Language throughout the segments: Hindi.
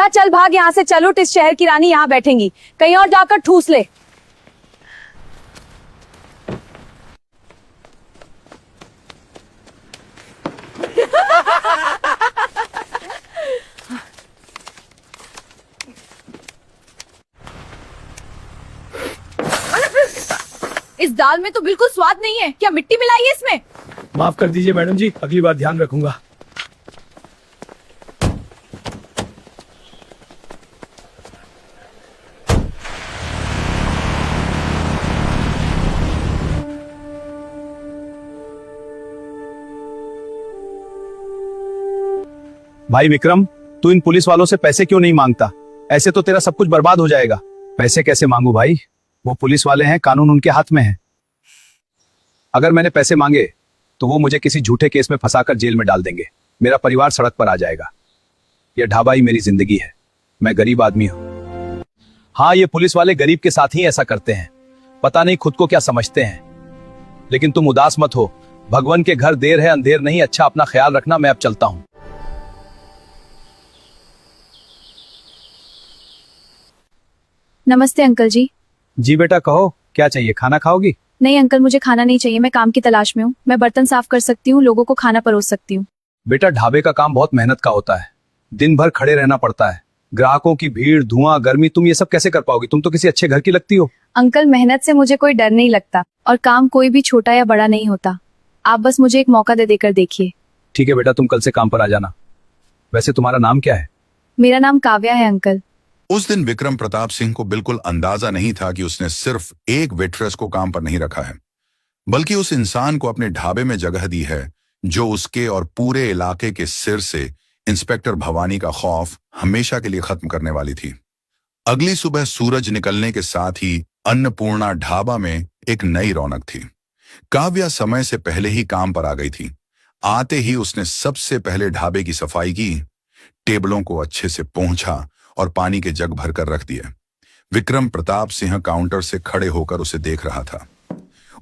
चल भाग यहाँ से, चल उठ, इस शहर की रानी यहाँ बैठेंगी, कहीं और जाकर ठूस ले। इस दाल में तो बिल्कुल स्वाद नहीं है, क्या मिट्टी मिलाई है इसमें? माफ कर दीजिए मैडम जी, अगली बार ध्यान रखूंगा। भाई विक्रम, तू इन पुलिस वालों से पैसे क्यों नहीं मांगता? ऐसे तो तेरा सब कुछ बर्बाद हो जाएगा। पैसे कैसे मांगू भाई, वो पुलिस वाले हैं, कानून उनके हाथ में है। अगर मैंने पैसे मांगे तो वो मुझे किसी झूठे केस में फंसाकर जेल में डाल देंगे, मेरा परिवार सड़क पर आ जाएगा। यह ढाबा ही मेरी जिंदगी है, मैं गरीब आदमी हूं। हाँ, ये पुलिस वाले गरीब के साथ ही ऐसा करते हैं, पता नहीं खुद को क्या समझते हैं। लेकिन तुम उदास मत हो, भगवान के घर देर है अंधेर नहीं। अच्छा, अपना ख्याल रखना, मैं अब चलता हूं। नमस्ते अंकल जी। जी बेटा, कहो क्या चाहिए? खाना खाओगी? नहीं अंकल, मुझे खाना नहीं चाहिए, मैं काम की तलाश में हूँ। मैं बर्तन साफ कर सकती हूँ, लोगों को खाना परोस सकती हूँ। बेटा, ढाबे का काम बहुत मेहनत का होता है, दिन भर खड़े रहना पड़ता है, ग्राहकों की भीड़, धुआं, गर्मी, तुम ये सब कैसे कर पाओगी? तुम तो किसी अच्छे घर की लगती हो। अंकल, मेहनत से मुझे कोई डर नहीं लगता, और काम कोई भी छोटा या बड़ा नहीं होता। आप बस मुझे एक मौका दे देकर देखिए। ठीक है बेटा, तुम कल से काम पर आ जाना। वैसे तुम्हारा नाम क्या है? मेरा नाम काव्या है अंकल। उस दिन विक्रम प्रताप सिंह को बिल्कुल अंदाजा नहीं था कि उसने सिर्फ एक वेट्रेस को काम पर नहीं रखा है, बल्कि उस इंसान को अपने ढाबे में जगह दी है जो उसके और पूरे इलाके के सिर से इंस्पेक्टर भवानी का खौफ हमेशा के लिए खत्म करने वाली थी। अगली सुबह सूरज निकलने के साथ ही अन्नपूर्णा ढाबा में एक नई रौनक थी। काव्या समय से पहले ही काम पर आ गई थी। आते ही उसने सबसे पहले ढाबे की सफाई की, टेबलों को अच्छे से पोंछा और पानी के जग भरकर रख दिए। विक्रम प्रताप सिंह काउंटर से खड़े होकर उसे देख रहा था।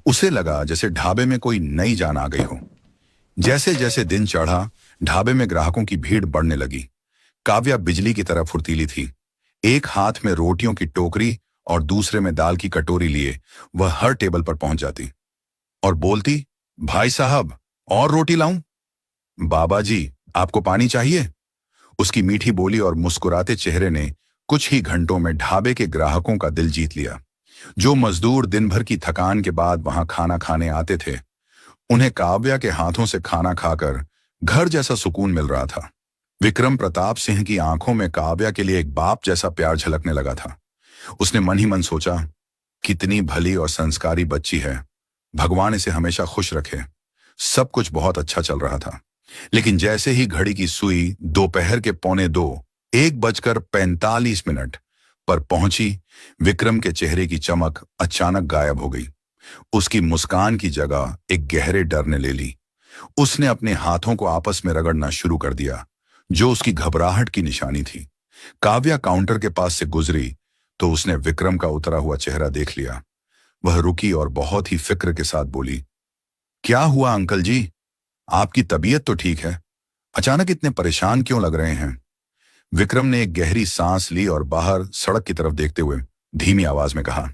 उसे लगा जैसे ढाबे में कोई नई जान आ गई हो। जैसे जैसे दिन चढ़ा, ढाबे में ग्राहकों की भीड़ बढ़ने लगी। काव्या बिजली की तरह फुर्तीली थी। एक हाथ में रोटियों की टोकरी और दूसरे में दाल की कटोरी लिए वह हर टेबल पर पहुंच जाती और बोलती, भाई साहब, और रोटी लाऊं? बाबा जी, आपको पानी चाहिए? उसकी मीठी बोली और मुस्कुराते चेहरे ने कुछ ही घंटों में ढाबे के ग्राहकों का दिल जीत लिया। जो मजदूर दिन भर की थकान के बाद वहां खाना खाने आते थे, उन्हें काव्या के हाथों से खाना खाकर घर जैसा सुकून मिल रहा था। विक्रम प्रताप सिंह की आंखों में काव्या के लिए एक बाप जैसा प्यार झलकने लगा था। उसने मन ही मन सोचा, कितनी भली और संस्कारी बच्ची है, भगवान इसे हमेशा खुश रखे। सब कुछ बहुत अच्छा चल रहा था, लेकिन जैसे ही घड़ी की सुई दोपहर के 1:45, 1:45 पर पहुंची, विक्रम के चेहरे की चमक अचानक गायब हो गई। उसकी मुस्कान की जगह एक गहरे डर ने ले ली। उसने अपने हाथों को आपस में रगड़ना शुरू कर दिया, जो उसकी घबराहट की निशानी थी। काव्या काउंटर के पास से गुजरी तो उसने विक्रम का उतरा हुआ चेहरा देख लिया। वह रुकी और बहुत ही फिक्र के साथ बोली, क्या हुआ अंकल जी? आपकी तबीयत तो ठीक है, अचानक इतने परेशान क्यों लग रहे हैं? विक्रम ने एक गहरी सांस ली और बाहर सड़क की तरफ देखते हुए धीमी आवाज में कहा,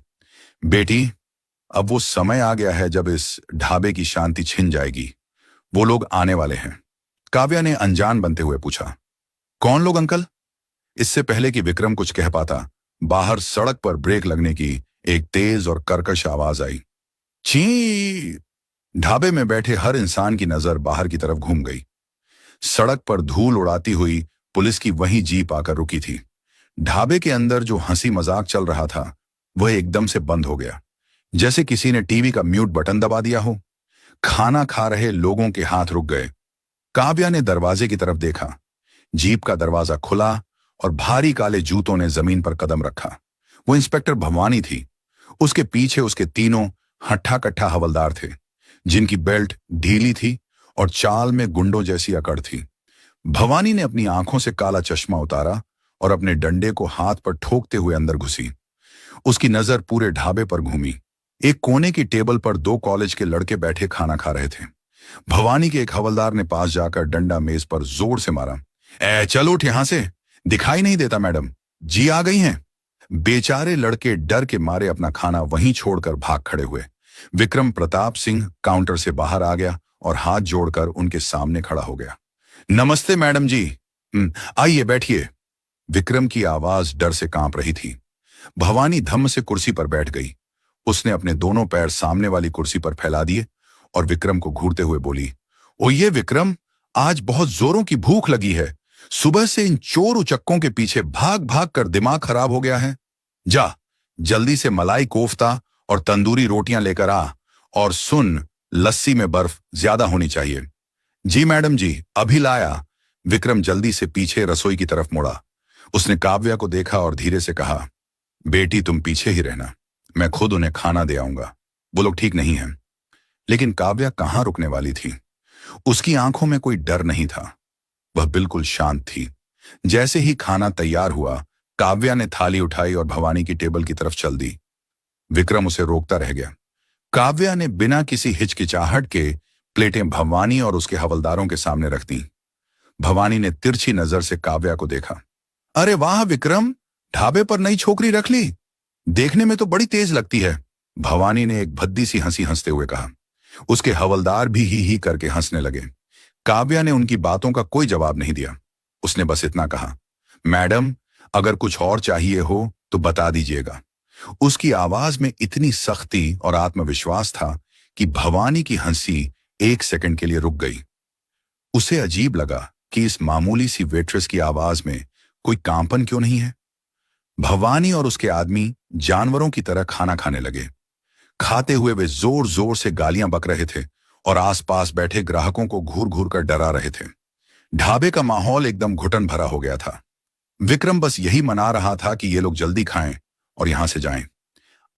बेटी, अब वो समय आ गया है जब इस ढाबे की शांति छिन जाएगी। वो लोग आने वाले हैं। काव्या ने अनजान बनते हुए पूछा, कौन लोग अंकल? इससे पहले कि विक्रम कुछ कह पाता, बाहर सड़क पर ब्रेक लगने की एक तेज और कर्कश आवाज आई। छी! ढाबे में बैठे हर इंसान की नजर बाहर की तरफ घूम गई। सड़क पर धूल उड़ाती हुई पुलिस की वही जीप आकर रुकी थी। ढाबे के अंदर जो हंसी मजाक चल रहा था वह एकदम से बंद हो गया, जैसे किसी ने टीवी का म्यूट बटन दबा दिया हो। खाना खा रहे लोगों के हाथ रुक गए। काव्या ने दरवाजे की तरफ देखा। जीप का दरवाजा खुला और भारी काले जूतों ने जमीन पर कदम रखा। वो इंस्पेक्टर भवानी थी। उसके पीछे उसके तीनों हट्ठा कट्ठा हवलदार थे, जिनकी बेल्ट ढीली थी और चाल में गुंडों जैसी अकड़ थी। भवानी ने अपनी आंखों से काला चश्मा उतारा और अपने डंडे को हाथ पर ठोकते हुए अंदर घुसी। उसकी नजर पूरे ढाबे पर घूमी। एक कोने की टेबल पर 2 कॉलेज के लड़के बैठे खाना खा रहे थे। भवानी के एक हवलदार ने पास जाकर डंडा मेज पर जोर से मारा। चल उठ यहां से, दिखाई नहीं देता मैडम, जी आ गई हैं। बेचारे लड़के डर के मारे अपना खाना वहीं छोड़कर भाग खड़े हुए। विक्रम प्रताप सिंह काउंटर से बाहर आ गया और हाथ जोड़कर उनके सामने खड़ा हो गया। नमस्ते मैडम जी। आइए बैठिए। विक्रम की आवाज डर से कांप रही थी। भवानी धम्म से कुर्सी पर बैठ गई। उसने अपने दोनों पैर सामने वाली कुर्सी पर फैला दिए और विक्रम को घूरते हुए बोली, ओ ये विक्रम, आज बहुत जोरों की भूख लगी है। सुबह से इन चोर उचक्कों के पीछे भाग भाग कर दिमाग खराब हो गया है। जा, जल्दी से मलाई कोफ्ता और तंदूरी रोटियां लेकर आ, और सुन, लस्सी में बर्फ ज्यादा होनी चाहिए। जी मैडम जी, अभी लाया। विक्रम जल्दी से पीछे रसोई की तरफ मुड़ा। उसने काव्या को देखा और धीरे से कहा, बेटी तुम पीछे ही रहना, मैं खुद उन्हें खाना दे आऊंगा। वो लोग ठीक नहीं है। लेकिन काव्या कहां रुकने वाली थी। उसकी आंखों में कोई डर नहीं था। वह बिल्कुल शांत थी। जैसे ही खाना तैयार हुआ, काव्या ने थाली उठाई और भवानी की टेबल की तरफ चल दी। विक्रम उसे रोकता रह गया। काव्या ने बिना किसी हिचकिचाहट के प्लेटें भवानी और उसके हवलदारों के सामने रख दी। भवानी ने तिरछी नजर से काव्या को देखा। अरे वाह विक्रम, ढाबे पर नई छोकरी रख ली, देखने में तो बड़ी तेज लगती है। भवानी ने एक भद्दी सी हंसी हंसते हुए कहा। उसके हवलदार भी ही करके हंसने लगे। काव्या ने उनकी बातों का कोई जवाब नहीं दिया। उसने बस इतना कहा, मैडम, अगर कुछ और चाहिए हो तो बता दीजिएगा। उसकी आवाज में इतनी सख्ती और आत्मविश्वास था कि भवानी की हंसी एक सेकंड के लिए रुक गई। उसे अजीब लगा कि इस मामूली सी वेट्रेस की आवाज में कोई कांपन क्यों नहीं है। भवानी और उसके आदमी जानवरों की तरह खाना खाने लगे। खाते हुए वे जोर जोर से गालियां बक रहे थे और आसपास बैठे ग्राहकों को घूर घूर कर डरा रहे थे। ढाबे का माहौल एकदम घुटन भरा हो गया था। विक्रम बस यही मना रहा था कि ये लोग जल्दी खाएं और यहां से जाएं।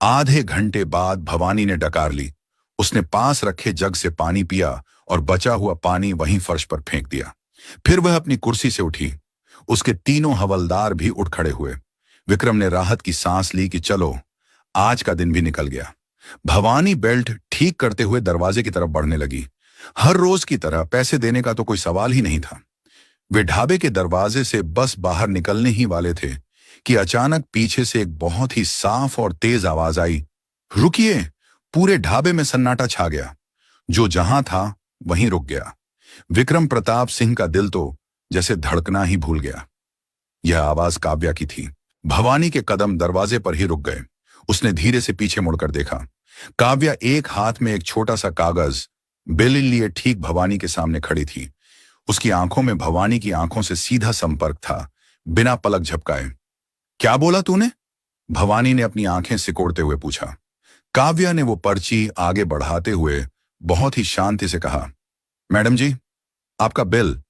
आधे घंटे बाद भवानी ने डकार ली। उसने पास रखे जग से पानी पिया और बचा हुआ पानी वहीं फर्श पर फेंक दिया। फिर वह अपनी कुर्सी से उठी। उसके तीनों हवलदार भी उठ खड़े हुए। विक्रम ने राहत की सांस ली कि चलो, आज का दिन भी निकल गया। भवानी बेल्ट ठीक करते हुए दरवाजे की तरफ बढ़ने लगी। हर रोज की तरह पैसे देने का तो कोई सवाल ही नहीं था। वे ढाबे के दरवाजे से बस बाहर निकलने ही वाले थे कि अचानक पीछे से एक बहुत ही साफ और तेज आवाज आई, रुकिए। पूरे ढाबे में सन्नाटा छा गया। जो जहां था वहीं रुक गया। विक्रम प्रताप सिंह का दिल तो जैसे धड़कना ही भूल गया। यह आवाज काव्या की थी। भवानी के कदम दरवाजे पर ही रुक गए। उसने धीरे से पीछे मुड़कर देखा। काव्या एक हाथ में एक छोटा सा कागज बिल लिए ठीक भवानी के सामने खड़ी थी। उसकी आंखों में भवानी की आंखों से सीधा संपर्क था, बिना पलक झपकाए। क्या बोला तूने? भवानी ने अपनी आंखें सिकोड़ते हुए पूछा। काव्या ने वो पर्ची आगे बढ़ाते हुए बहुत ही शांति से कहा, मैडम जी, आपका बिल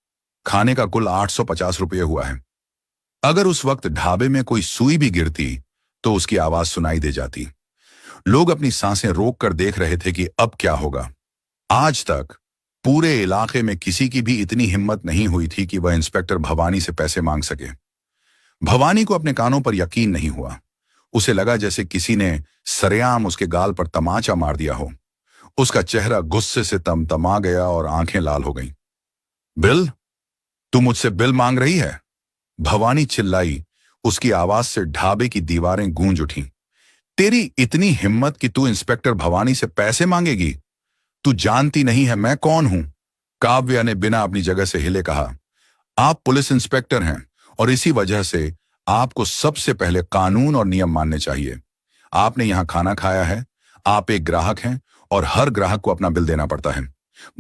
खाने का कुल 850 रुपये हुआ है। अगर उस वक्त ढाबे में कोई सुई भी गिरती तो उसकी आवाज सुनाई दे जाती। लोग अपनी सांसें रोक कर देख रहे थे कि अब क्या होगा। आज तक पूरे इलाके में किसी की भी इतनी हिम्मत नहीं हुई थी कि वह इंस्पेक्टर भवानी से पैसे मांग सके। भवानी को अपने कानों पर यकीन नहीं हुआ। उसे लगा जैसे किसी ने सरेआम उसके गाल पर तमाचा मार दिया हो। उसका चेहरा गुस्से से तमतमा गया और आंखें लाल हो गईं। बिल? तू मुझसे बिल मांग रही है? भवानी चिल्लाई। उसकी आवाज से ढाबे की दीवारें गूंज उठीं। तेरी इतनी हिम्मत कि तू इंस्पेक्टर भवानी से पैसे मांगेगी? तू जानती नहीं है मैं कौन हूं? काव्या ने बिना अपनी जगह से हिले कहा। आप पुलिस इंस्पेक्टर हैं और इसी वजह से आपको सबसे पहले कानून और नियम मानने चाहिए। आपने यहां खाना खाया है, आप एक ग्राहक हैं और हर ग्राहक को अपना बिल देना पड़ता है।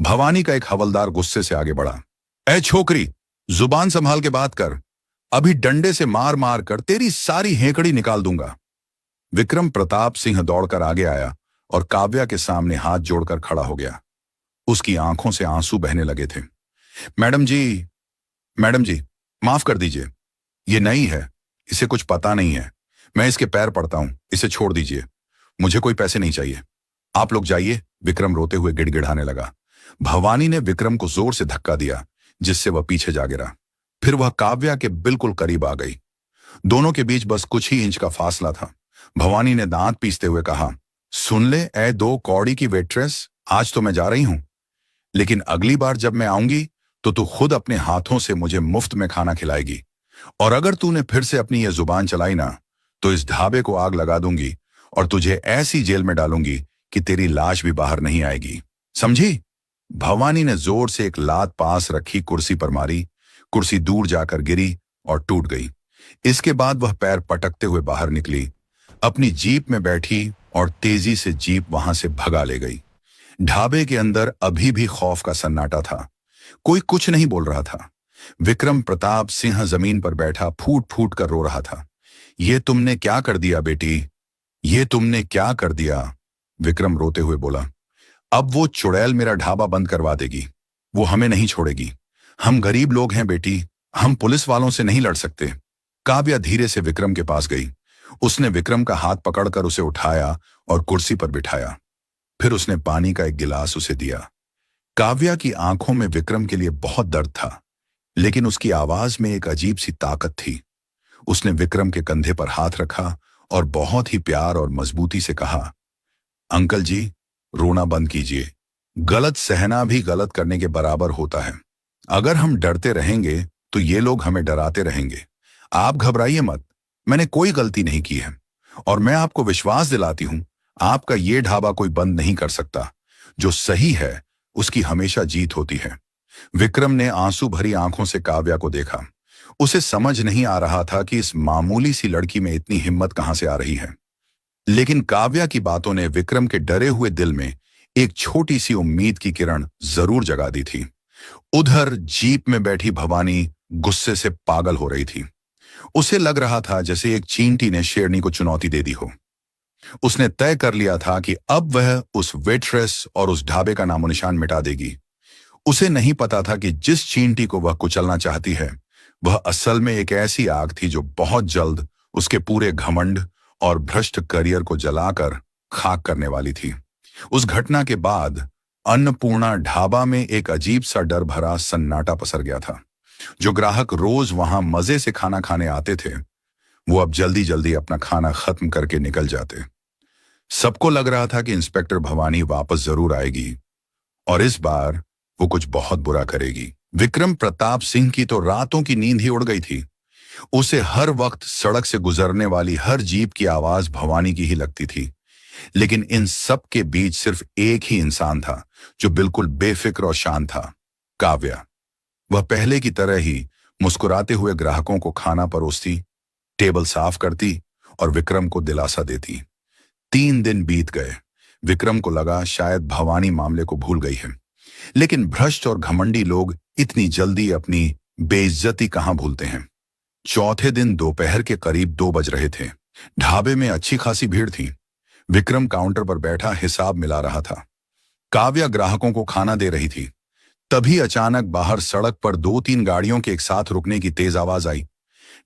भवानी का एक हवलदार गुस्से से आगे बढ़ा। ए छोकरी, जुबान संभाल के बात कर, अभी डंडे से मार मार कर तेरी सारी हेकड़ी निकाल दूंगा। विक्रम प्रताप सिंह दौड़कर आगे आया और काव्या के सामने हाथ जोड़कर खड़ा हो गया। उसकी आंखों से आंसू बहने लगे थे। मैडम जी, माफ कर दीजिए, ये नई है, इसे कुछ पता नहीं है। मैं इसके पैर पड़ता हूं, इसे छोड़ दीजिए, मुझे कोई पैसे नहीं चाहिए। आप लोग जाइए। विक्रम रोते हुए गिड़गिड़ाने लगा। भवानी ने विक्रम को जोर से धक्का दिया, जिससे वह पीछे जा गिरा। फिर वह काव्या के बिल्कुल करीब आ गई। दोनों के बीच बस कुछ ही इंच का फासला था। भवानी ने दांत पीसते हुए कहा, सुन ले ए 2 कौड़ी की वेट्रेस, आज तो मैं जा रही हूं, लेकिन अगली बार जब मैं आऊंगी तो तू खुद अपने हाथों से मुझे मुफ्त में खाना खिलाएगी। और अगर तूने फिर से अपनी यह जुबान चलाई ना, तो इस ढाबे को आग लगा दूंगी और तुझे ऐसी जेल में डालूंगी कि तेरी लाश भी बाहर नहीं आएगी, समझी? भवानी ने जोर से एक लात पास रखी कुर्सी पर मारी। कुर्सी दूर जाकर गिरी और टूट गई। इसके बाद वह पैर पटकते हुए बाहर निकली, अपनी जीप में बैठी और तेजी से जीप वहां से भगा ले गई। ढाबे के अंदर अभी भी खौफ का सन्नाटा था। कोई कुछ नहीं बोल रहा था। विक्रम प्रताप सिंह जमीन पर बैठा फूट फूट कर रो रहा था। ये तुमने क्या कर दिया बेटी, ये तुमने क्या कर दिया? विक्रम रोते हुए बोला। अब वो चुड़ैल मेरा ढाबा बंद करवा देगी, वो हमें नहीं छोड़ेगी। हम गरीब लोग हैं बेटी, हम पुलिस वालों से नहीं लड़ सकते। काव्या धीरे से विक्रम के पास गई। उसने विक्रम का हाथ पकड़कर उसे उठाया और कुर्सी पर बिठाया। फिर उसने पानी का एक गिलास उसे दिया। काव्या की आंखों में विक्रम के लिए बहुत दर्द था, लेकिन उसकी आवाज में एक अजीब सी ताकत थी। उसने विक्रम के कंधे पर हाथ रखा और बहुत ही प्यार और मजबूती से कहा, अंकल जी, रोना बंद कीजिए। गलत सहना भी गलत करने के बराबर होता है। अगर हम डरते रहेंगे तो ये लोग हमें डराते रहेंगे। आप घबराइए मत, मैंने कोई गलती नहीं की है और मैं आपको विश्वास दिलाती हूं, आपका ये ढाबा कोई बंद नहीं कर सकता। जो सही है उसकी हमेशा जीत होती है। विक्रम ने आंसू भरी आंखों से काव्या को देखा। उसे समझ नहीं आ रहा था कि इस मामूली सी लड़की में इतनी हिम्मत कहां से आ रही है, लेकिन काव्या की बातों ने विक्रम के डरे हुए दिल में एक छोटी सी उम्मीद की किरण जरूर जगा दी थी। उधर जीप में बैठी भवानी गुस्से से पागल हो रही थी। उसे लग रहा था जैसे एक चींटी ने शेरनी को चुनौती दे दी हो। उसने तय कर लिया था कि अब वह उस वेट्रेस और उस ढाबे का नामो निशान मिटा देगी। उसे नहीं पता था कि जिस चींटी को वह कुचलना चाहती है, वह असल में एक ऐसी आग थी जो बहुत जल्द उसके पूरे घमंड और भ्रष्ट करियर को जलाकर खाक करने वाली थी। उस घटना के बाद अन्नपूर्णा ढाबा में एक अजीब सा डर भरा सन्नाटा पसर गया था। जो ग्राहक रोज वहां मजे से खाना खाने आते थे, वो अब जल्दी जल्दी अपना खाना खत्म करके निकल जाते। सबको लग रहा था कि इंस्पेक्टर भवानी वापस जरूर आएगी और इस बार वो कुछ बहुत बुरा करेगी। विक्रम प्रताप सिंह की तो रातों की नींद ही उड़ गई थी। उसे हर वक्त सड़क से गुजरने वाली हर जीप की आवाज भवानी की ही लगती थी। लेकिन इन सब के बीच सिर्फ एक ही इंसान था जो बिल्कुल बेफिक्र और शांत था, काव्या। वह पहले की तरह ही मुस्कुराते हुए ग्राहकों को खाना परोसती, टेबल साफ करती और विक्रम को दिलासा देती। 3 दिन बीत गए। विक्रम को लगा शायद भवानी मामले को भूल गई है, लेकिन भ्रष्ट और घमंडी लोग इतनी जल्दी अपनी बेइज्जती कहां भूलते हैं। चौथे दिन दोपहर के करीब 2 बज रहे थे। ढाबे में अच्छी खासी भीड़ थी। विक्रम काउंटर पर बैठा हिसाब मिला रहा था। काव्या ग्राहकों को खाना दे रही थी। तभी अचानक बाहर सड़क पर 2-3 गाड़ियों के एक साथ रुकने की तेज आवाज आई।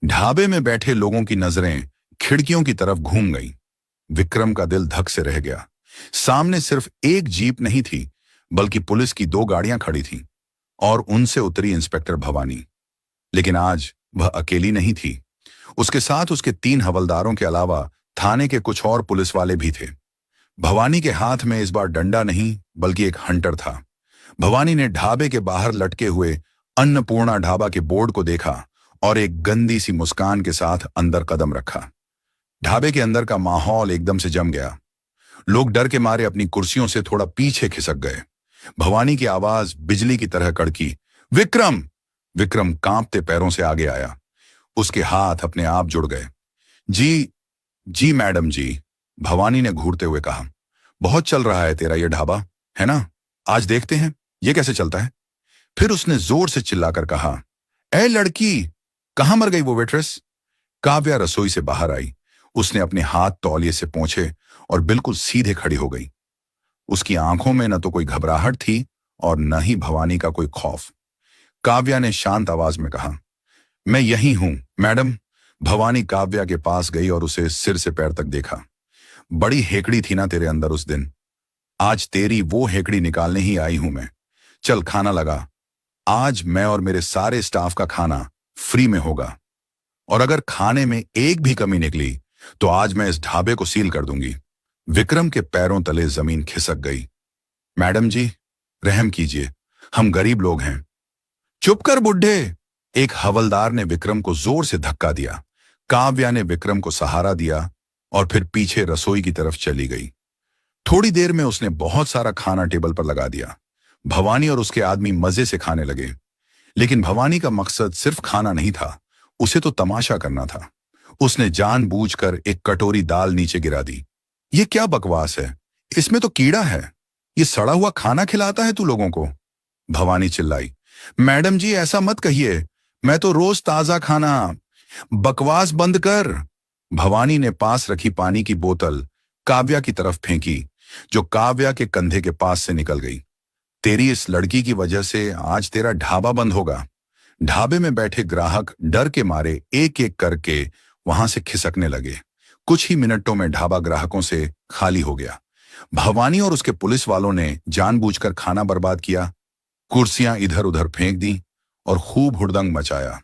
ढाबे में बैठे लोगों की नजरें खिड़कियों की तरफ घूम गईं। विक्रम का दिल धक से रह गया। सामने सिर्फ एक जीप नहीं थी, बल्कि पुलिस की 2 गाड़ियां खड़ी थीं और उनसे उतरी इंस्पेक्टर भवानी। लेकिन आज वह अकेली नहीं थी। उसके साथ उसके 3 हवलदारों के अलावा थाने के कुछ और पुलिस वाले भी थे। भवानी के हाथ में इस बार डंडा नहीं, बल्कि एक हंटर था। भवानी ने ढाबे के बाहर लटके हुए अन्नपूर्णा ढाबा के बोर्ड को देखा और एक गंदी सी मुस्कान के साथ अंदर कदम रखा। ढाबे के अंदर का माहौल एकदम से जम गया। लोग डर के मारे अपनी कुर्सियों से थोड़ा पीछे खिसक गए। भवानी की आवाज बिजली की तरह कड़की, विक्रम! विक्रम कांपते पैरों से आगे आया। उसके हाथ अपने आप जुड़ गए। जी मैडम जी, भवानी ने घूरते हुए कहा। बहुत चल रहा है तेरा ये ढाबा, है ना? आज देखते हैं ये कैसे चलता है। फिर उसने जोर से चिल्लाकर कहा, ए लड़की, कहां मर गई वो वेट्रेस? काव्या रसोई से बाहर आई। उसने अपने हाथ तौलिए से पोंछे और बिल्कुल सीधे खड़ी हो गई। उसकी आंखों में न तो कोई घबराहट थी और न ही भवानी का कोई खौफ। काव्या ने शांत आवाज में कहा, मैं यही हूं मैडम। भवानी काव्या के पास गई और उसे सिर से पैर तक देखा। बड़ी हेकड़ी थी ना तेरे अंदर उस दिन, आज तेरी वो हेकड़ी निकालने ही आई हूं मैं। चल खाना लगा। आज मैं और मेरे सारे स्टाफ का खाना फ्री में होगा, और अगर खाने में एक भी कमी निकली तो आज मैं इस ढाबे को सील कर दूंगी। विक्रम के पैरों तले जमीन खिसक गई। मैडम जी, रहम कीजिए, हम गरीब लोग हैं। चुप कर बुड्ढे, एक हवलदार ने विक्रम को जोर से धक्का दिया। काव्या ने विक्रम को सहारा दिया और फिर पीछे रसोई की तरफ चली गई। थोड़ी देर में उसने बहुत सारा खाना टेबल पर लगा दिया। भवानी और उसके आदमी मजे से खाने लगे, लेकिन भवानी का मकसद सिर्फ खाना नहीं था, उसे तो तमाशा करना था। उसने जानबूझकर एक कटोरी दाल नीचे गिरा दी। ये क्या बकवास है, इसमें तो कीड़ा है, ये सड़ा हुआ खाना खिलाता है तू लोगों को। भवानी चिल्लाई। मैडम जी ऐसा मत कहिए, मैं तो रोज ताजा खाना। बकवास बंद कर। भवानी ने पास रखी पानी की बोतल काव्या की तरफ फेंकी, जो काव्या के कंधे के पास से निकल गई। तेरी इस लड़की की वजह से आज तेरा ढाबा बंद होगा। ढाबे में बैठे ग्राहक डर के मारे एक एक करके वहां से खिसकने लगे। कुछ ही मिनटों में ढाबा ग्राहकों से खाली हो गया। भवानी और उसके पुलिस वालों ने जानबूझकर खाना बर्बाद किया, कुर्सियां इधर उधर फेंक दी और खूब हुड़दंग मचाया।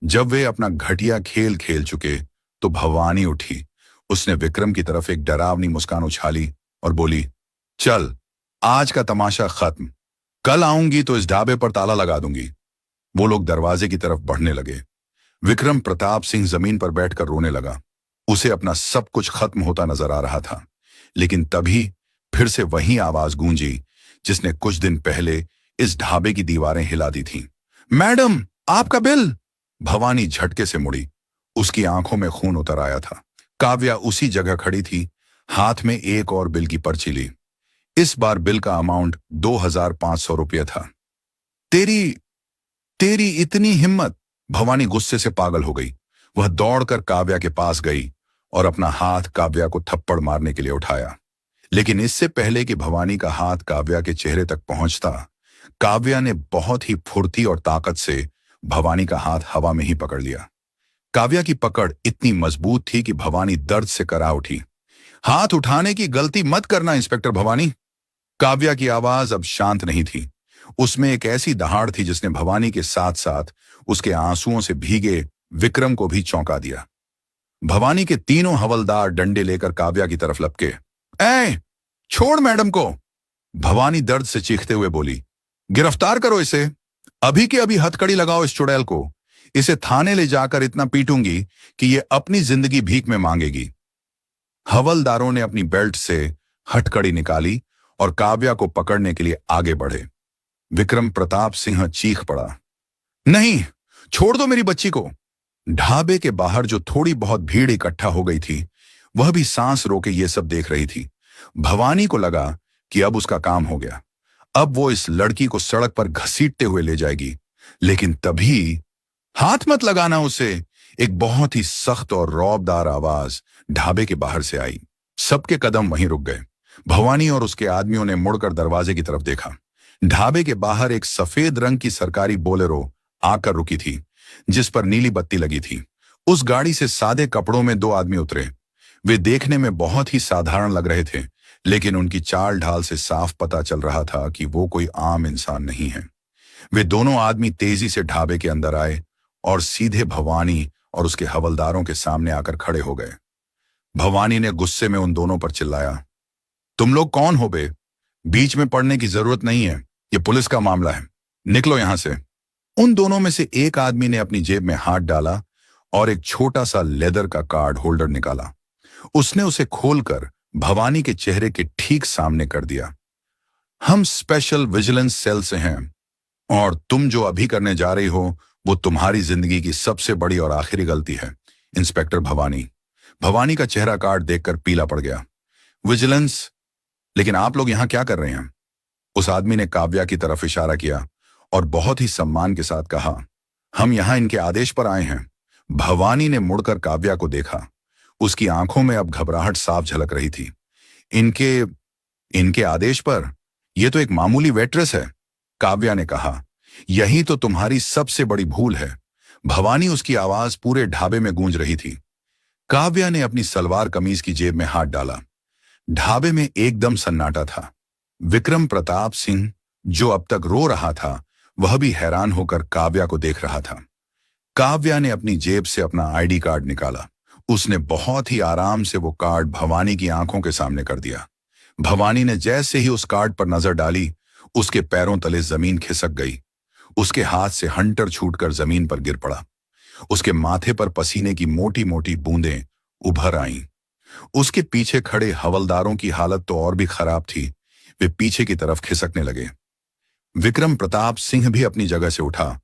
जब वे अपना घटिया खेल खेल चुके तो भवानी उठी। उसने विक्रम की तरफ एक डरावनी मुस्कान उछाली और बोली, चल आज का तमाशा खत्म, कल आऊंगी तो इस ढाबे पर ताला लगा दूंगी। वो लोग दरवाजे की तरफ बढ़ने लगे। विक्रम प्रताप सिंह जमीन पर बैठकर रोने लगा। उसे अपना सब कुछ खत्म होता नजर आ रहा था, लेकिन तभी फिर से वही आवाज गूंजी जिसने कुछ दिन पहले इस ढाबे की दीवारें हिला दी थीं। मैडम आपका बिल। भवानी झटके से मुड़ी। उसकी आंखों में खून उतर आया था। काव्या उसी जगह खड़ी थी, हाथ में एक और बिल की पर्ची ली। इस बार बिल का अमाउंट 2500 रुपये था। तेरी इतनी हिम्मत। भवानी गुस्से से पागल हो गई। वह दौड़कर काव्या के पास गई और अपना हाथ काव्या को थप्पड़ मारने के लिए उठाया, लेकिन इससे पहले कि भवानी का हाथ काव्या के चेहरे तक पहुंचता, काव्या ने बहुत ही फुर्ती और ताकत से भवानी का हाथ हवा में ही पकड़ लिया। काव्या की पकड़ इतनी मजबूत थी कि भवानी दर्द से करा उठी। हाथ उठाने की गलती मत करना इंस्पेक्टर भवानी। काव्या की आवाज अब शांत नहीं थी। उसमें एक ऐसी दहाड़ थी जिसने भवानी के साथ साथ उसके आंसुओं से भीगे विक्रम को भी चौंका दिया। भवानी के तीनों हवलदार डंडे लेकर काव्या की तरफ लपके। ए, छोड़ मैडम को। भवानी दर्द से चीखते हुए बोली, गिरफ्तार करो इसे, अभी के अभी हथकड़ी लगाओ इस चुड़ैल को। इसे थाने ले जाकर इतना पीटूंगी कि ये अपनी जिंदगी भीख में मांगेगी। हवलदारों ने अपनी बेल्ट से हथकड़ी निकाली और काव्या को पकड़ने के लिए आगे बढ़े। विक्रम प्रताप सिंह चीख पड़ा, नहीं, छोड़ दो मेरी बच्ची को। ढाबे के बाहर जो थोड़ी बहुत भीड़ इकट्ठा हो गई थी, वह भी सांस रोके ये सब देख रही थी। भवानी को लगा कि अब उसका काम हो गया। अब वो इस लड़की को सड़क पर घसीटते हुए ले जाएगी, लेकिन तभी, हाथ मत लगाना उसे, एक बहुत ही सख्त और रौबदार आवाज ढाबे के बाहर से आई। सबके कदम वहीं रुक गए। भवानी और उसके आदमियों ने मुड़कर दरवाजे की तरफ देखा। ढाबे के बाहर एक सफेद रंग की सरकारी बोलेरो आकर रुकी थी, जिस पर नीली बत्ती लगी थी। उस गाड़ी से सादे कपड़ों में दो आदमी उतरे। वे देखने में बहुत ही साधारण लग रहे थे, लेकिन उनकी चाल ढाल से साफ पता चल रहा था कि वो कोई आम इंसान नहीं है। वे दोनों आदमी तेजी से ढाबे के अंदर आए और सीधे भवानी और उसके हवलदारों के सामने आकर खड़े हो गए। भवानी ने गुस्से में उन दोनों पर चिल्लाया, तुम लोग कौन हो बे? बीच में पड़ने की जरूरत नहीं है, ये पुलिस का मामला है, निकलो यहां से। उन दोनों में से एक आदमी ने अपनी जेब में हाथ डाला और एक छोटा सा लेदर का कार्ड होल्डर निकाला। उसने उसे खोलकर भवानी के चेहरे के ठीक सामने कर दिया। हम स्पेशल विजिलेंस सेल से हैं और तुम जो अभी करने जा रही हो वो तुम्हारी जिंदगी की सबसे बड़ी और आखिरी गलती है, इंस्पेक्टर भवानी। भवानी का चेहरा कार्ड देखकर पीला पड़ गया। विजिलेंस? लेकिन आप लोग यहां क्या कर रहे हैं? उस आदमी ने काव्या की तरफ इशारा किया और बहुत ही सम्मान के साथ कहा, हम यहां इनके आदेश पर आए हैं। भवानी ने मुड़कर काव्या को देखा। उसकी आंखों में अब घबराहट साफ झलक रही थी। इनके आदेश पर? यह तो एक मामूली वेट्रेस है, काव्या ने कहा। यही तो तुम्हारी सबसे बड़ी भूल है। भवानी, उसकी आवाज पूरे ढाबे में गूंज रही थी। काव्या ने अपनी सलवार कमीज की जेब में हाथ डाला। ढाबे में एकदम सन्नाटा था। विक्रम प्रताप सिंह, जो अब तक रो रहा था, वह भी हैरान होकर काव्या को देख रहा था। काव्या ने अपनी जेब से अपना आईडी कार्ड निकाला। उसने बहुत ही आराम से वो कार्ड भवानी की आंखों के सामने कर दिया। भवानी ने जैसे ही उस कार्ड पर नजर डाली, उसके पैरों तले जमीन खिसक गई। उसके हाथ से हंटर छूटकर जमीन पर गिर पड़ा। उसके माथे पर पसीने की मोटी मोटी बूंदें उभर आईं। उसके पीछे खड़े हवलदारों की हालत तो और भी खराब थी। वे पीछे की तरफ खिसकने लगे। विक्रम प्रताप सिंह भी अपनी जगह से उठा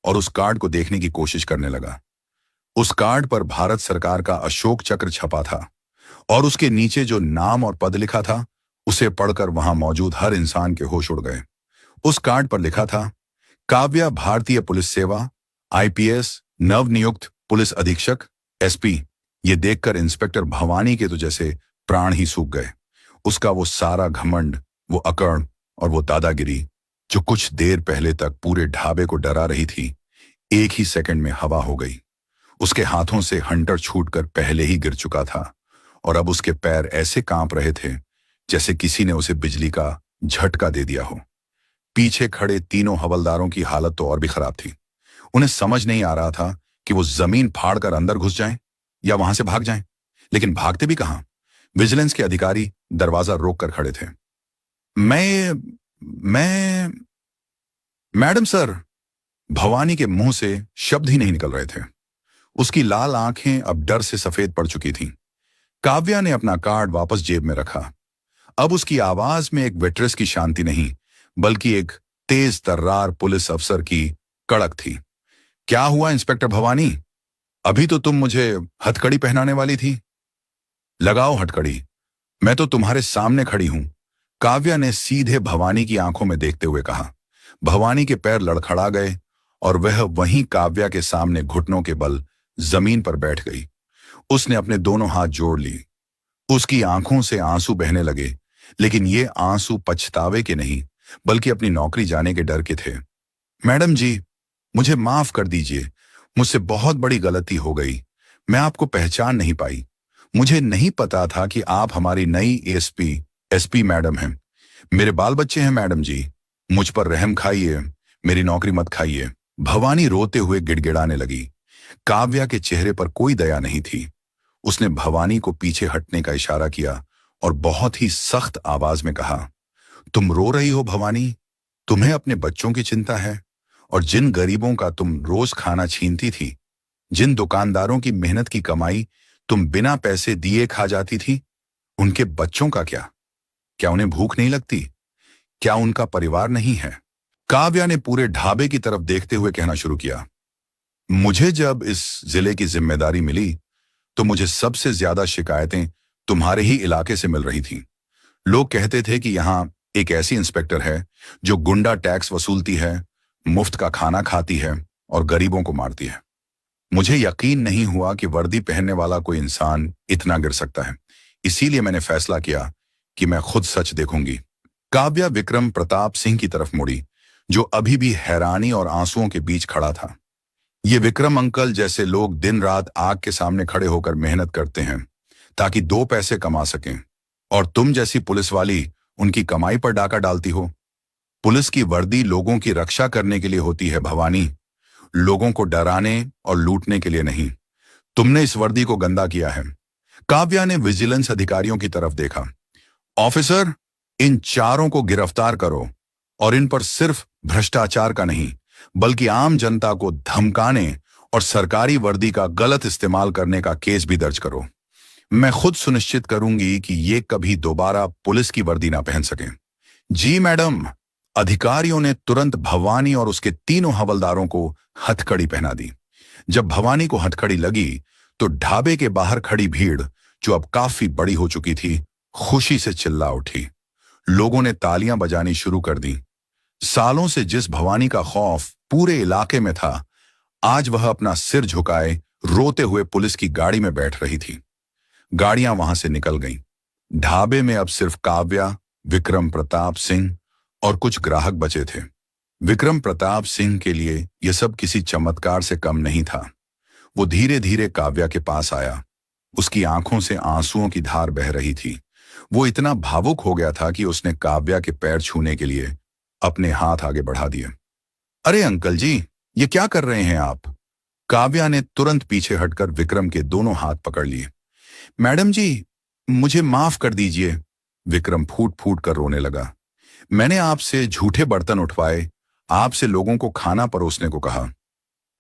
और उस कार्ड को देखने की कोशिश करने लगा। उस कार्ड पर भारत सरकार का अशोक चक्र छपा था और उसके नीचे जो नाम और पद लिखा था उसे पढ़कर वहां मौजूद हर इंसान के होश उड़ गए। उस कार्ड पर लिखा था, काव्या भारतीय पुलिस सेवा, आईपीएस, नवनियुक्त पुलिस अधीक्षक, एसपी। ये देखकर इंस्पेक्टर भवानी के तो जैसे प्राण ही सूख गए। उसका वो सारा घमंड, वो अकड़ और वो दादागिरी जो कुछ देर पहले तक पूरे ढाबे को डरा रही थी, एक ही सेकंड में हवा हो गई। उसके हाथों से हंटर छूटकर पहले ही गिर चुका था और अब उसके पैर ऐसे कांप रहे थे जैसे किसी ने उसे बिजली का झटका दे दिया हो। पीछे खड़े तीनों हवलदारों की हालत तो और भी खराब थी। उन्हें समझ नहीं आ रहा था कि वो जमीन फाड़कर अंदर घुस जाएं या वहां से भाग जाएं, लेकिन भागते भी कहां। विजिलेंस के अधिकारी दरवाजा रोक कर खड़े थे। मैं मैडम सर। भवानी के मुंह से शब्द ही नहीं निकल रहे थे। उसकी लाल आंखें अब डर से सफेद पड़ चुकी थीं। काव्या ने अपना कार्ड वापस जेब में रखा। अब उसकी आवाज में एक वेट्रेस की शांति नहीं, बल्कि एक तेज तर्रार पुलिस अफसर की कड़क थी। क्या हुआ इंस्पेक्टर भवानी? अभी तो तुम मुझे हथकड़ी पहनाने वाली थी। लगाओ हथकड़ी, मैं तो तुम्हारे सामने खड़ी हूं, काव्या ने सीधे भवानी की आंखों में देखते हुए कहा। भवानी के पैर लड़खड़ा गए और वह वहीं काव्या के सामने घुटनों के बल जमीन पर बैठ गई। उसने अपने दोनों हाथ जोड़ ली। उसकी आंखों से आंसू बहने लगे, लेकिन ये आंसू पछतावे के नहीं, बल्कि अपनी नौकरी जाने के डर के थे। मैडम जी, मुझे माफ कर दीजिए, मुझसे बहुत बड़ी गलती हो गई। मैं आपको पहचान नहीं पाई। मुझे नहीं पता था कि आप हमारी नई एसपी मैडम हैं। मेरे बाल बच्चे हैं मैडम जी, मुझ पर रहम खाइए, मेरी नौकरी मत खाइए। भवानी रोते हुए गिड़गिड़ाने लगी। काव्या के चेहरे पर कोई दया नहीं थी। उसने भवानी को पीछे हटने का इशारा किया और बहुत ही सख्त आवाज में कहा, तुम रो रही हो भवानी? तुम्हें अपने बच्चों की चिंता है? और जिन गरीबों का तुम रोज खाना छीनती थी, जिन दुकानदारों की मेहनत की कमाई तुम बिना पैसे दिए खा जाती थी, उनके बच्चों का क्या? क्या उन्हें भूख नहीं लगती? क्या उनका परिवार नहीं है? काव्या ने पूरे ढाबे की तरफ देखते हुए कहना शुरू किया, मुझे जब इस जिले की जिम्मेदारी मिली तो मुझे सबसे ज्यादा शिकायतें तुम्हारे ही इलाके से मिल रही थीं। लोग कहते थे कि यहां एक ऐसी इंस्पेक्टर है जो गुंडा टैक्स वसूलती है, मुफ्त का खाना खाती है और गरीबों को मारती है। मुझे यकीन नहीं हुआ कि वर्दी पहनने वाला कोई इंसान इतना गिर सकता है। इसीलिए मैंने फैसला किया कि मैं खुद सच देखूंगी। काव्या विक्रम प्रताप सिंह की तरफ मुड़ी, जो अभी भी हैरानी और आंसुओं के बीच खड़ा था। ये विक्रम अंकल जैसे लोग दिन रात आग के सामने खड़े होकर मेहनत करते हैं ताकि 2 पैसे कमा सकें, और तुम जैसी पुलिस वाली उनकी कमाई पर डाका डालती हो। पुलिस की वर्दी लोगों की रक्षा करने के लिए होती है भवानी, लोगों को डराने और लूटने के लिए नहीं। तुमने इस वर्दी को गंदा किया है। काव्या ने विजिलेंस अधिकारियों की तरफ देखा। ऑफिसर, इन चारों को गिरफ्तार करो और इन पर सिर्फ भ्रष्टाचार का नहीं, बल्कि आम जनता को धमकाने और सरकारी वर्दी का गलत इस्तेमाल करने का केस भी दर्ज करो। मैं खुद सुनिश्चित करूंगी कि ये कभी दोबारा पुलिस की वर्दी ना पहन सकें। जी मैडम। अधिकारियों ने तुरंत भवानी और उसके तीनों हवलदारों को हथकड़ी पहना दी। जब भवानी को हथकड़ी लगी तो ढाबे के बाहर खड़ी भीड़, जो अब काफी बड़ी हो चुकी थी, खुशी से चिल्ला उठी। लोगों ने तालियां बजानी शुरू कर दी। सालों से जिस भवानी का खौफ पूरे इलाके में था, आज वह अपना सिर झुकाए रोते हुए पुलिस की गाड़ी में बैठ रही थी। गाड़ियां वहां से निकल गईं। ढाबे में अब सिर्फ काव्या, विक्रम प्रताप सिंह और कुछ ग्राहक बचे थे। विक्रम प्रताप सिंह के लिए यह सब किसी चमत्कार से कम नहीं था। वो धीरे धीरे काव्या के पास आया। उसकी आंखों से आंसुओं की धार बह रही थी। वो इतना भावुक हो गया था कि उसने काव्या के पैर छूने के लिए अपने हाथ आगे बढ़ा दिए। अरे अंकल जी, ये क्या कर रहे हैं आप? काव्या ने तुरंत पीछे हटकर विक्रम के दोनों हाथ पकड़ लिए। मैडम जी, मुझे माफ कर दीजिए। विक्रम फूट फूट कर रोने लगा। मैंने आपसे झूठे बर्तन उठवाए, आपसे लोगों को खाना परोसने को कहा।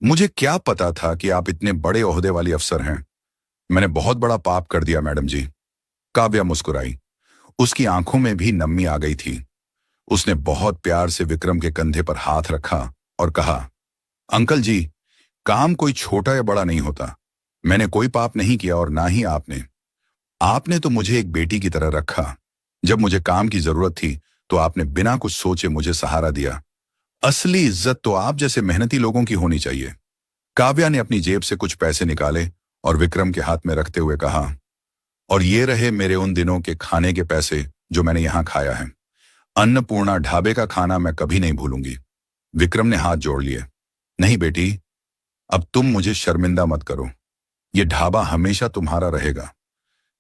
मुझे क्या पता था कि आप इतने बड़े ओहदे वाली अफसर हैं। मैंने बहुत बड़ा पाप कर दिया मैडम जी। काव्या मुस्कुराई। उसकी आंखों में भी नमी आ गई थी। उसने बहुत प्यार से विक्रम के कंधे पर हाथ रखा और कहा, अंकल जी, काम कोई छोटा या बड़ा नहीं होता। मैंने कोई पाप नहीं किया और ना ही आपने। आपने तो मुझे एक बेटी की तरह रखा। जब मुझे काम की जरूरत थी तो आपने बिना कुछ सोचे मुझे सहारा दिया। असली इज्जत तो आप जैसे मेहनती लोगों की होनी चाहिए। काव्या ने अपनी जेब से कुछ पैसे निकाले और विक्रम के हाथ में रखते हुए कहा, और ये रहे मेरे उन दिनों के खाने के पैसे जो मैंने यहां खाया है। अन्नपूर्णा ढाबे का खाना मैं कभी नहीं भूलूंगी। विक्रम ने हाथ जोड़ लिए। नहीं बेटी, अब तुम मुझे शर्मिंदा मत करो। ये ढाबा हमेशा तुम्हारा रहेगा।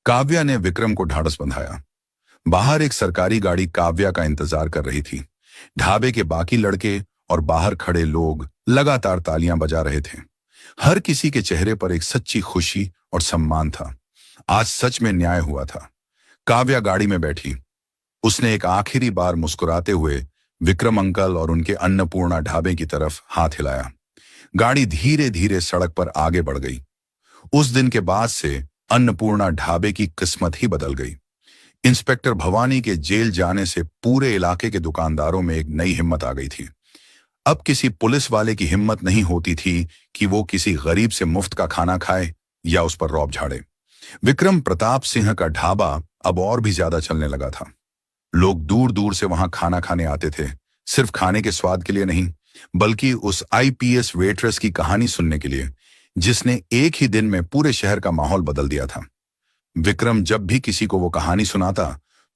काव्या ने विक्रम को ढाढ़स बंधाया। बाहर एक सरकारी गाड़ी काव्या का इंतजार कर रही थी। ढाबे के बाकी लड़के और बाहर खड़े लोग लगातार तालियां बजा रहे थे। हर किसी के चेहरे पर एक सच्ची खुशी और सम्मान था। आज सच में न्याय हुआ था। काव्या गाड़ी में बैठी। उसने एक आखिरी बार मुस्कुराते हुए विक्रम अंकल और उनके अन्नपूर्णा ढाबे की तरफ हाथ हिलाया। गाड़ी धीरे धीरे सड़क पर आगे बढ़ गई। उस दिन के बाद से अन्नपूर्णा ढाबे की किस्मत ही बदल गई। इंस्पेक्टर भवानी के जेल जाने से पूरे इलाके के दुकानदारों में एक नई हिम्मत आ गई थी। अब किसी पुलिस वाले की हिम्मत नहीं होती थी कि वो किसी गरीब से मुफ्त का खाना खाए या उस पर रौब झाड़े। विक्रम प्रताप सिंह का ढाबा अब और भी ज्यादा चलने लगा था। लोग दूर दूर से वहां खाना खाने आते थे, सिर्फ खाने के स्वाद के लिए नहीं, बल्कि उस आईपीएस वेट्रेस की कहानी सुनने के लिए, जिसने एक ही दिन में पूरे शहर का माहौल बदल दिया था। विक्रम जब भी किसी को वो कहानी सुनाता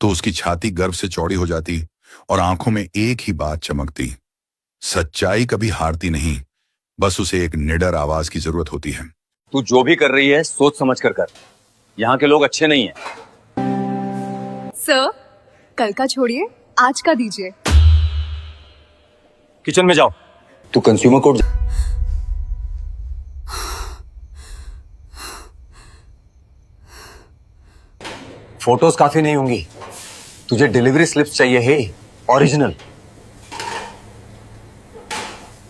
तो उसकी छाती गर्व से चौड़ी हो जाती और आंखों में एक ही बात चमकती, सच्चाई कभी हारती नहीं, बस उसे एक निडर आवाज की जरूरत होती है। तू जो भी कर रही है सोच समझ कर कर। यहाँ के लोग अच्छे नहीं हैं। सर, कल का छोड़िए, आज का दीजिए। किचन में जाओ। तू कंज्यूमर कोर्ट फोटोज काफी नहीं होंगी, तुझे डिलीवरी स्लिप्स चाहिए है, ओरिजिनल।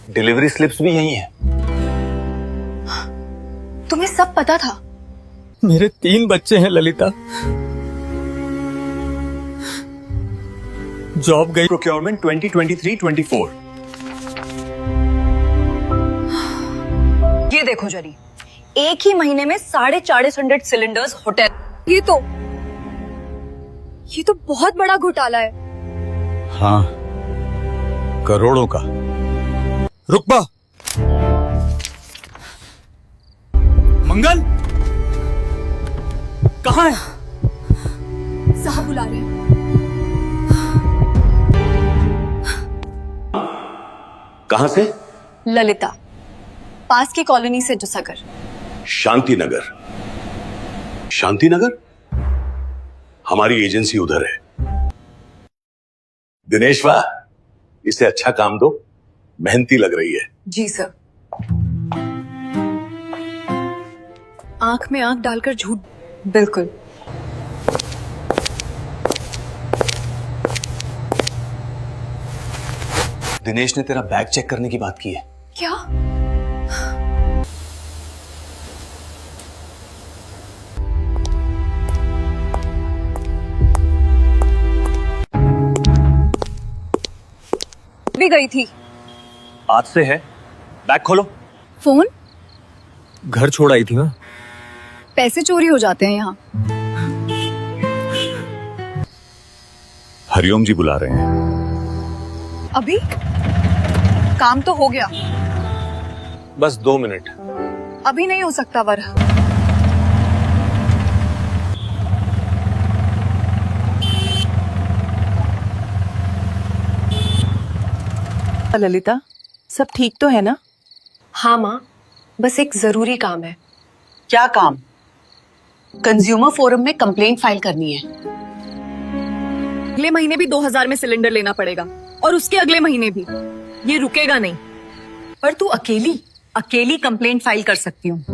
डिलीवरी स्लिप्स भी यही है। तुम्हें सब पता था? मेरे 3 बच्चे हैं ललिता। जॉब गई। प्रोक्योरमेंट 2023-24। ये देखो जरी, एक ही महीने में 450 सिलेंडर्स होटल। ये तो बहुत बड़ा घोटाला है। हाँ, करोड़ों का। रुकबा। मंगल कहाँ है? साहब बुला रहे हैं। कहां से? ललिता, पास की कॉलोनी से जुसागर। शांति नगर। शांति नगर? हमारी एजेंसी उधर है। दिनेश वाह, इसे अच्छा काम दो, मेहनती लग रही है। जी सर। आंख में आंख डालकर झूठ। बिल्कुल। दिनेश ने तेरा बैग चेक करने की बात की है। क्या? भी गई थी। आज से है। बैग खोलो। फोन? घर छोड़ आई थी ना। पैसे चोरी हो जाते हैं यहाँ। हरिओम जी बुला रहे हैं। अभी काम तो हो गया। बस 2 मिनट। अभी नहीं हो सकता वर। ललिता, सब ठीक तो है ना? हाँ माँ, बस एक जरूरी काम है। क्या काम? कंज्यूमर फोरम में कंप्लेंट फाइल करनी है। अगले महीने भी 2000 में सिलेंडर लेना पड़ेगा और उसके अगले महीने भी। ये रुकेगा नहीं। पर तू अकेली कंप्लेंट फाइल कर सकती हूँ।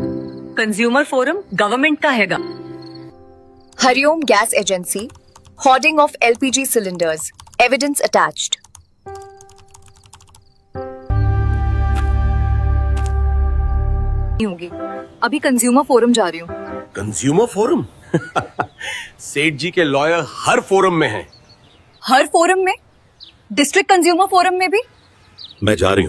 कंज्यूमर फोरम गवर्नमेंट का हैगा। Hariom gas agency, hoarding of LPG cylinders, evidence attached. नहीं होगी। अभी कंज्यूमर फोरम जा रही हूँ। Consumer forum? सेठ जी के लॉयर हर फोरम में हैं। हर फोरम में? डिस्ट्रिक्ट कंज्यूमर फोरम में भी? मैं जा रही हूँ।